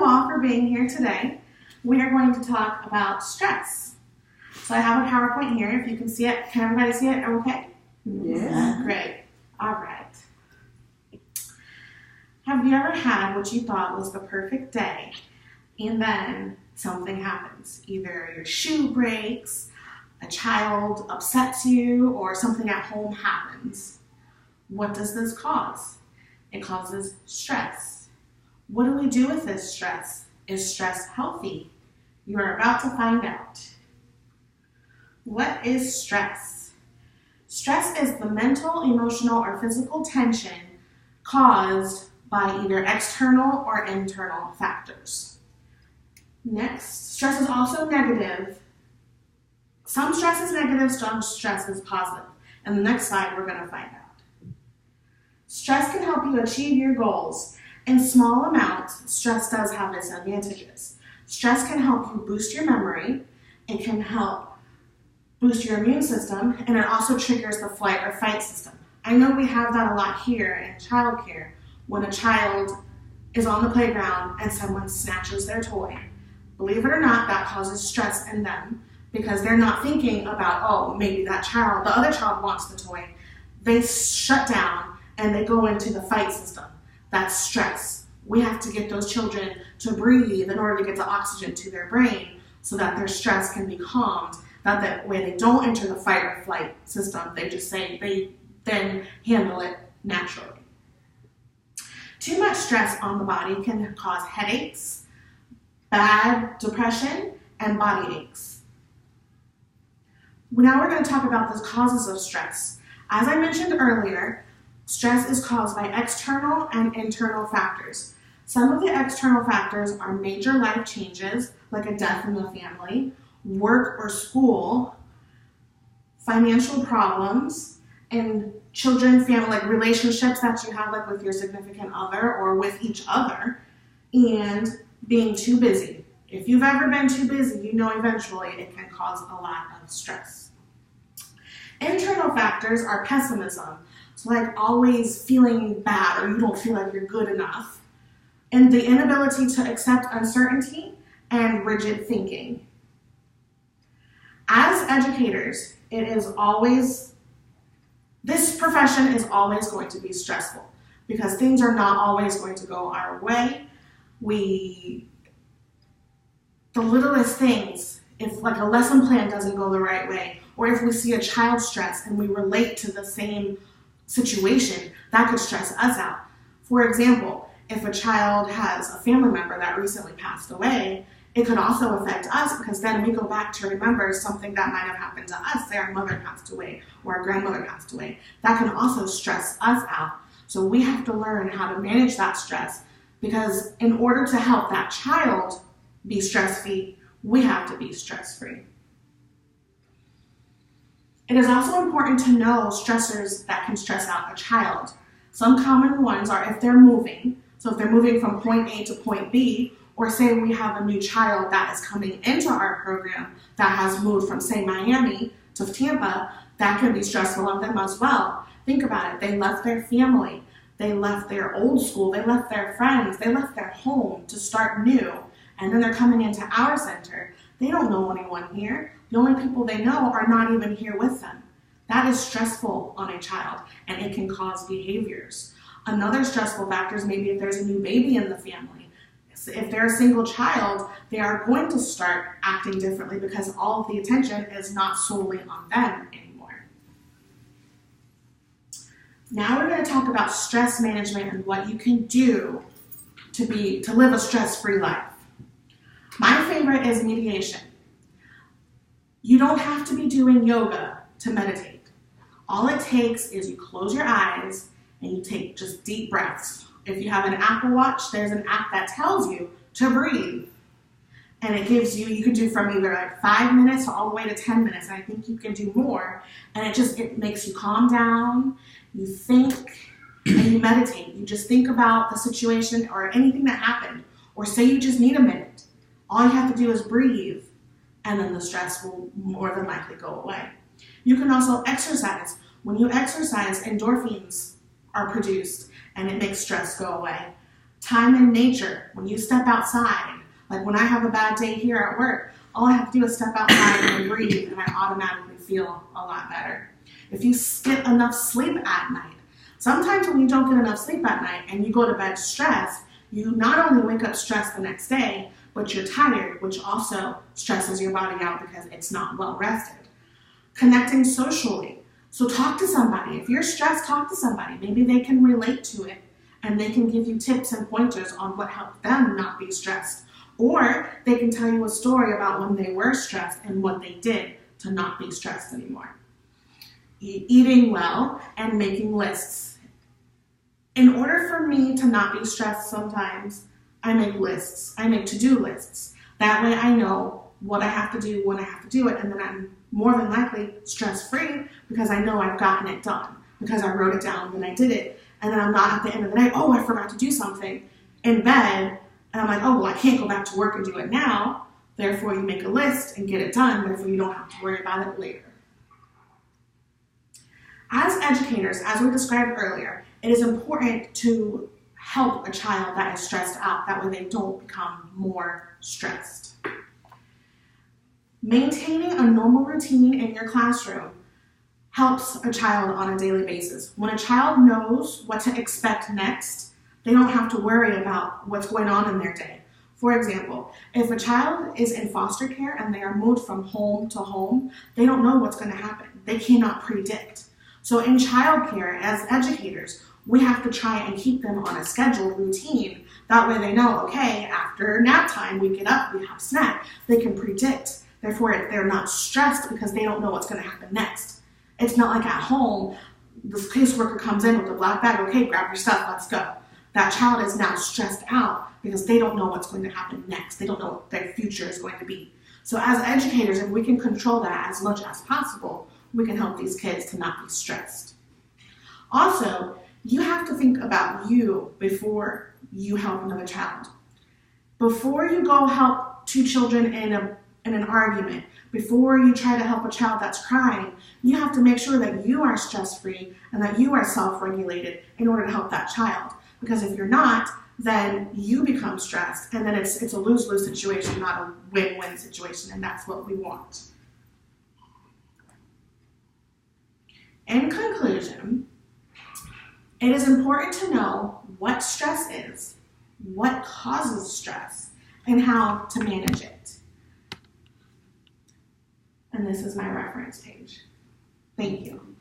all for being here today. We are going to talk about stress. So I have a PowerPoint here. If you can see it, can everybody see it? Okay? Yes. Great. All right. Have you ever had what you thought was the perfect day and then something happens? Either your shoe breaks, a child upsets you, or something at home happens. What does this cause? It causes stress. What do we do with this stress? Is stress healthy? You are about to find out. What is stress? Stress is the mental, emotional, or physical tension caused by either external or internal factors. Next, stress is also negative. Some stress is negative, some stress is positive. And the next slide, we're going to find out. Stress can help you achieve your goals. In small amounts, stress does have its advantages. Stress can help you boost your memory. It can help boost your immune system, and it also triggers the flight or fight system. I know we have that a lot here in childcare when a child is on the playground and someone snatches their toy. Believe it or not, that causes stress in them because they're not thinking about, oh, maybe that child, the other child wants the toy. They shut down and they go into the fight system. That's stress. We have to get those children to breathe in order to get the oxygen to their brain so that their stress can be calmed. That way they don't enter the fight or flight system. They just say they then handle it naturally. Too much stress on the body can cause headaches, bad depression, and body aches. Now we're going to talk about the causes of stress. As I mentioned earlier, stress is caused by external and internal factors. Some of the external factors are major life changes, like a death in the family, work or school, financial problems, and children, family, like relationships that you have like with your significant other or with each other, and being too busy. If you've ever been too busy, you know eventually it can cause a lot of stress. Internal factors are pessimism, so like always feeling bad or you don't feel like you're good enough, and the inability to accept uncertainty and rigid thinking. As educators, this profession is always going to be stressful because things are not always going to go our way. The littlest things, if like a lesson plan doesn't go the right way, or if we see a child stress and we relate to the same situation, that could stress us out. For example, if a child has a family member that recently passed away, it could also affect us because then we go back to remember something that might have happened to us, say our mother passed away or our grandmother passed away. That can also stress us out. So we have to learn how to manage that stress because in order to help that child be stress-free, we have to be stress-free. It is also important to know stressors that can stress out a child. Some common ones are if they're moving. So if they're moving from point A to point B, or say we have a new child that is coming into our program that has moved from, say, Miami to Tampa, that can be stressful on them as well. Think about it. They left their family. They left their old school. They left their friends. They left their home to start new. And then they're coming into our center. They don't know anyone here. The only people they know are not even here with them. That is stressful on a child, and it can cause behaviors. Another stressful factor is maybe if there's a new baby in the family. If they're a single child, they are going to start acting differently because all of the attention is not solely on them anymore. Now we're going to talk about stress management and what you can do to live a stress-free life. My favorite is meditation. You don't have to be doing yoga to meditate. All it takes is you close your eyes and you take just deep breaths. If you have an Apple Watch, there's an app that tells you to breathe. And it gives you can do from either like 5 minutes all the way to 10 minutes. And I think you can do more. And it makes you calm down, you think, and you meditate. You just think about the situation or anything that happened. Or say you just need a minute. All you have to do is breathe, and then the stress will more than likely go away. You can also exercise. When you exercise, endorphins are produced, and it makes stress go away. Time in nature, when you step outside, like when I have a bad day here at work, all I have to do is step outside and breathe, and I automatically feel a lot better. If you get enough sleep at night, sometimes when you don't get enough sleep at night and you go to bed stressed, you not only wake up stressed the next day, but you're tired, which also stresses your body out because it's not well rested. Connecting socially. So talk to somebody. If you're stressed, talk to somebody. Maybe they can relate to it and they can give you tips and pointers on what helped them not be stressed. Or they can tell you a story about when they were stressed and what they did to not be stressed anymore. Eating well and making lists. In order for me to not be stressed sometimes, I make lists. I make to-do lists. That way I know what I have to do, when I have to do it, and then I'm more than likely stress-free because I know I've gotten it done, because I wrote it down and I did it, and then I'm not at the end of the night, oh, I forgot to do something in bed, and I'm like, oh, well, I can't go back to work and do it now. Therefore, you make a list and get it done. Therefore, you don't have to worry about it later. As educators, as we described earlier, it is important to help a child that is stressed out. That way they don't become more stressed. Maintaining a normal routine in your classroom helps a child on a daily basis. When a child knows what to expect next, they don't have to worry about what's going on in their day. For example, if a child is in foster care and they are moved from home to home, they don't know what's going to happen. They cannot predict. So in childcare, as educators, we have to try and keep them on a scheduled routine. That way they know, okay, after nap time, we get up, we have snack. They can predict. Therefore, they're not stressed because they don't know what's going to happen next. It's not like at home, the caseworker comes in with a black bag, okay, grab your stuff, let's go. That child is now stressed out because they don't know what's going to happen next. They don't know what their future is going to be. So as educators, if we can control that as much as possible, we can help these kids to not be stressed. Also, you have to think about you before you help another child. Before you go help two children in an argument, before you try to help a child that's crying, you have to make sure that you are stress-free and that you are self-regulated in order to help that child. Because if you're not, then you become stressed, and then it's a lose-lose situation, not a win-win situation, and that's what we want. In conclusion, it is important to know what stress is, what causes stress, and how to manage it. And this is my reference page. Thank you.